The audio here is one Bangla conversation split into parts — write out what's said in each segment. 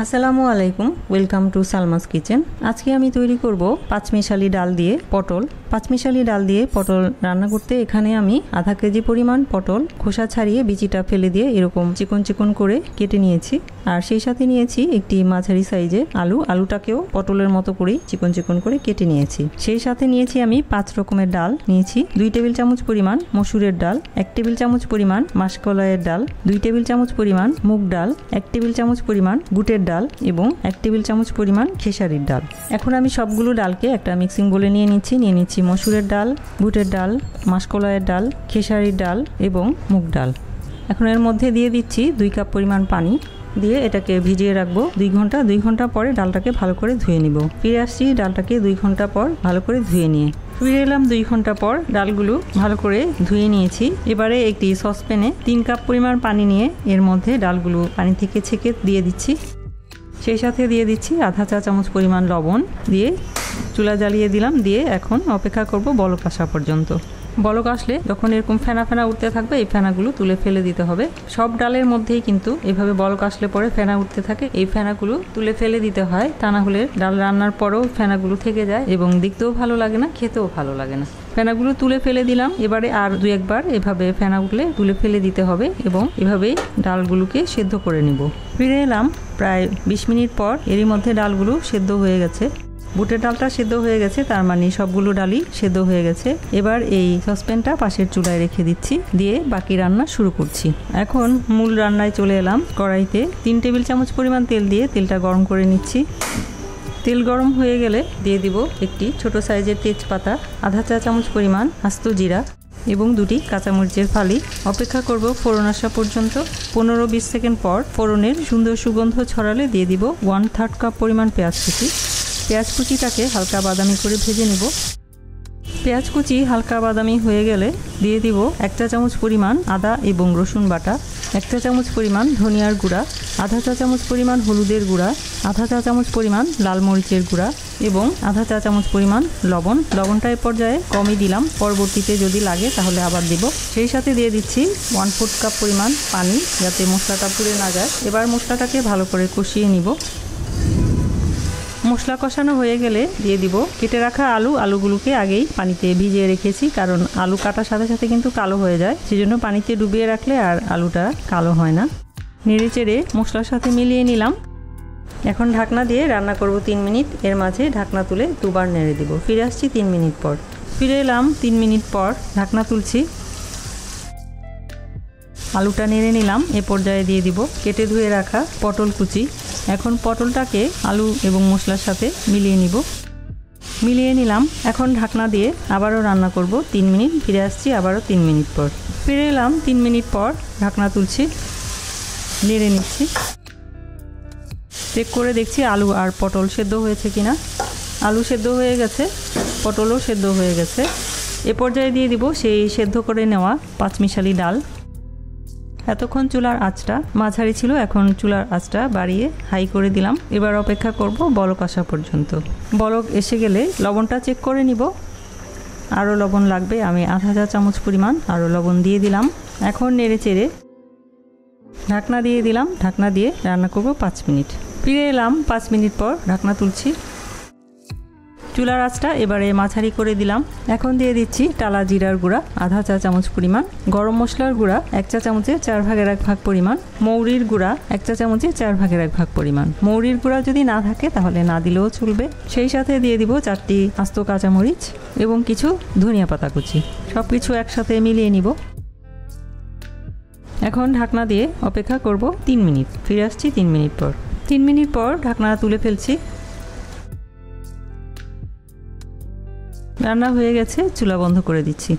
আসসালামু আলাইকুম, ওয়েলকাম টু সালমাস কিচেন। আজকে আমি তৈরি করব পাঁচমিশালি ডাল দিয়ে পটল। পাঁচমিশালি ডাল দিয়ে পটল রান্না করতে এখানে আমি আধা কেজি পরিমাণ পটল খোসা ছাড়িয়ে বিচিটা ফেলে দিয়ে এরকম চিকন চিকন করে কেটে নিয়েছি। আর সেই সাথে নিয়েছি একটি মাঝারি সাইজের আলুটাকেও পটলের মতো করেই চিকন চিকন করে কেটে নিয়েছি। সেই সাথে নিয়েছি আমি 5 রকমের ডাল নিয়েছি। 2 টেবিল চামচ পরিমাণ মসুরের ডাল, 1 টেবিল চামচ পরিমাণ মাসকলাইয়ের ডাল, 2 টেবিল চামচ পরিমাণ মুগ ডাল, 1 টেবিল চামচ পরিমাণ বুটের ডাল এবং 1 টেবিল চামচ পরিমাণ খেসারির ডাল। এখন আমি সবগুলো ডালকে একটা মিক্সিং বোলে নিয়ে নিচ্ছি মসুরের ডাল, বুটের ডাল, মাসকলাইয়ের ডাল, খেসারির ডাল এবং মুগ ডাল। এখন এর মধ্যে দিয়ে দিচ্ছি 2 কাপ পরিমাণ পানি, দিয়ে এটাকে ভিজিয়ে রাখবো 2 ঘন্টা। 2 ঘন্টা পরে ডালটাকে ভালো করে ধুয়ে নিব। ফিরে আসছি ডালটাকে 2 ঘন্টা পর ভালো করে ধুয়ে নিয়ে। ফিরে এলাম 2 ঘন্টা পর, ডালগুলো ভালো করে ধুয়ে নিয়েছি। এবারে একটি সসপ্যানে 3 কাপ পরিমাণ পানি নিয়ে এর মধ্যে ডালগুলো পানি থেকে ছেঁকে দিয়ে দিচ্ছি। সেই সাথে দিয়ে দিচ্ছি আধা চা চামচ পরিমাণ লবণ, দিয়ে চুলা জ্বালিয়ে দিলাম। দিয়ে এখন অপেক্ষা করব বলক আসা পর্যন্ত। বলক আসলে যখন এরকম ফেনা ফেনা উঠতে থাকবে এই ফেনাগুলো তুলে ফেলে দিতে হবে। সব ডালের মধ্যেই কিন্তু এভাবে বলক আসলে পরে ফেনা উঠতে থাকে, এই ফেনাগুলো তুলে ফেলে দিতে হয়, তা না হলে ডাল রান্নার পরেও ফেনাগুলো থেকে যায় এবং দেখতেও ভালো লাগে না, খেতেও ভালো লাগে না। ফেনাগুলো তুলে ফেলে দিলাম। এবারে আর 2-1 বার এভাবে ফেনা উঠলে তুলে ফেলে দিতে হবে এবং এভাবেই ডালগুলোকে সেদ্ধ করে নিব। ফিরে এলাম প্রায় 20 মিনিট পর। এরই মধ্যে ডালগুলো সেদ্ধ হয়ে গেছে। বুটের ডালটা সেদ্ধ হয়ে গেছে, তার মানে সবগুলো ডালই সেদ্ধ হয়ে গেছে। এবার এই সসপ্যানটা পাশের চুলায় রেখে দিচ্ছি, দিয়ে বাকি রান্না শুরু করছি। এখন মূল রান্নায় চলে এলাম। কড়াইতে 3 টেবিল চামচ পরিমাণ তেল দিয়ে তেলটা গরম করে নিচ্ছি। তেল গরম হয়ে গেলে দিয়ে দিব একটি ছোট সাইজের তেজপাতা, আধা চা চামচ পরিমাণ আস্ত জিরা এবং 2টি কাঁচামরিচের ফালি। অপেক্ষা করব ফোড়ন আসা পর্যন্ত। 15-20 সেকেন্ড পর ফোড়নের সুন্দর সুগন্ধ ছড়ালে দিয়ে দিব 1/3 কাপ পরিমাণ পেঁয়াজ কুচি। পেঁয়াজ কুচিটাকে হালকা বাদামি করে ভেজে নেব। পেঁয়াজ কুচি হালকা বাদামি হয়ে গেলে দিয়ে দিব 1 চা চামচ পরিমাণ আদা এবং রসুন বাটা, 1 চা চামচ পরিমাণ ধনিয়ার গুঁড়া, আধা চা চামচ পরিমাণ হলুদের গুঁড়া, আধা চা চামচ পরিমাণ লাল মরিচের গুঁড়া এবং আধা চা চামচ পরিমাণ লবণ। লবণটা এ পর্যায়ে কমই দিলাম, পরবর্তীতে যদি লাগে তাহলে আবার দিব। সেই সাথে দিয়ে দিচ্ছি 1/4 কাপ পরিমাণ পানি, যাতে মশলাটা পুড়ে না যায়। এবার মশলাটাকে ভালো করে কষিয়ে নিব। মশলা কষানো হয়ে গেলে দিয়ে দিব কেটে রাখা আলুগুলোকে আগেই পানিতে ভিজিয়ে রেখেছি, কারণ আলু কাটার সাথে সাথে কিন্তু কালো হয়ে যায়, সেজন্য পানিতে ডুবিয়ে রাখলে আর আলুটা কালো হয় না। নেড়ে চেড়ে মশলার সাথে মিলিয়ে নিলাম। এখন ঢাকনা দিয়ে রান্না করব 3 মিনিট। এর মাঝে ঢাকনা তুলে 2 বার নেড়ে দিব। ফিরে আসছি 3 মিনিট পর। ফিরে এলাম 3 মিনিট পর, ঢাকনা তুলছি। আলুটা নেড়ে নিলাম। এ পর্যায়ে দিয়ে দিব কেটে ধুয়ে রাখা পটল কুচি। এখন পটলটাকে আলু এবং মশলার সাথে মিলিয়ে নিলাম। এখন ঢাকনা দিয়ে আবারও রান্না করব 3 মিনিট। ফিরে আসছি আবারও 3 মিনিট পর। ফিরে এলাম 3 মিনিট পর, ঢাকনা তুলছি, নেড়ে নিচ্ছি। চেক করে দেখছি আলু আর পটল সেদ্ধ হয়েছে কিনা। আলু সেদ্ধ হয়ে গেছে, পটলও সেদ্ধ হয়ে গেছে। এ পর্যায়ে দিয়ে দিব সেই সেদ্ধ করে নেওয়া পাঁচমিশালি ডাল। এতক্ষণ চুলার আঁচটা মাঝারি ছিল, এখন চুলার আঁচটা বাড়িয়ে হাই করে দিলাম। এবার অপেক্ষা করব বলক আসা পর্যন্ত। বলক এসে গেলে লবণটা চেক করে নিব। আরও লবণ লাগবে, আমি আধা চা চামচ পরিমাণ আরও লবণ দিয়ে দিলাম। এখন নেড়ে চেড়ে ঢাকনা দিয়ে দিলাম। ঢাকনা দিয়ে রান্না করব 5 মিনিট। ফিরে এলাম 5 মিনিট পর, ঢাকনা তুলছি। চুলার আঁচটা এবারে মাঝারি করে দিলাম। এখন দিয়ে দিচ্ছি টালা জিরার গুঁড়া আধা চা চামচ পরিমাণ, গরম মশলার গুঁড়া 1 চা চামচের 4/1 ভাগ পরিমাণ, মৌরির গুঁড়া 1 চা চামচের 4/1 ভাগ পরিমাণ। মৌরির গুঁড়া যদি না থাকে তাহলে না দিলেও চলবে। সেই সাথে দিয়ে দিব 4টি আস্ত কাঁচামরিচ এবং কিছু ধনিয়া পাতা কুচি। সব কিছু একসাথে মিলিয়ে নিব। এখন ঢাকনা দিয়ে অপেক্ষা করব 3 মিনিট। ফিরে আসছি 3 মিনিট পর। 3 মিনিট পর ঢাকনা তুলে ফেলছি। রান্না হয়ে গেছে, চুলা বন্ধ করে দিচ্ছি।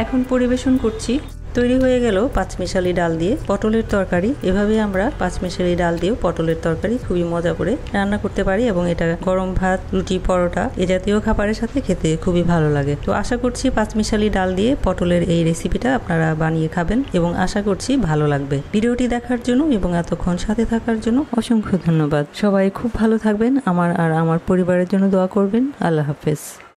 এখন পরিবেশন করছি। তৈরি হয়ে গেল পাঁচমিশালি ডাল দিয়ে পটলের তরকারি। এভাবে আমরা পাঁচমিশালি ডাল দিয়েও পটলের তরকারি খুবই মজা করে রান্না করতে পারি এবং এটা গরম ভাত, রুটি, পরোটা এ জাতীয় খাবারের সাথে খেতে খুবই ভালো লাগে। তো আশা করছি পাঁচমিশালি ডাল দিয়ে পটলের এই রেসিপিটা আপনারা বানিয়ে খাবেন এবং আশা করছি ভালো লাগবে। ভিডিওটি দেখার জন্য এবং এতক্ষণ সাথে থাকার জন্য অসংখ্য ধন্যবাদ। সবাই খুব ভালো থাকবেন। আমার আর আমার পরিবারের জন্য দোয়া করবেন। আল্লাহ হাফেজ।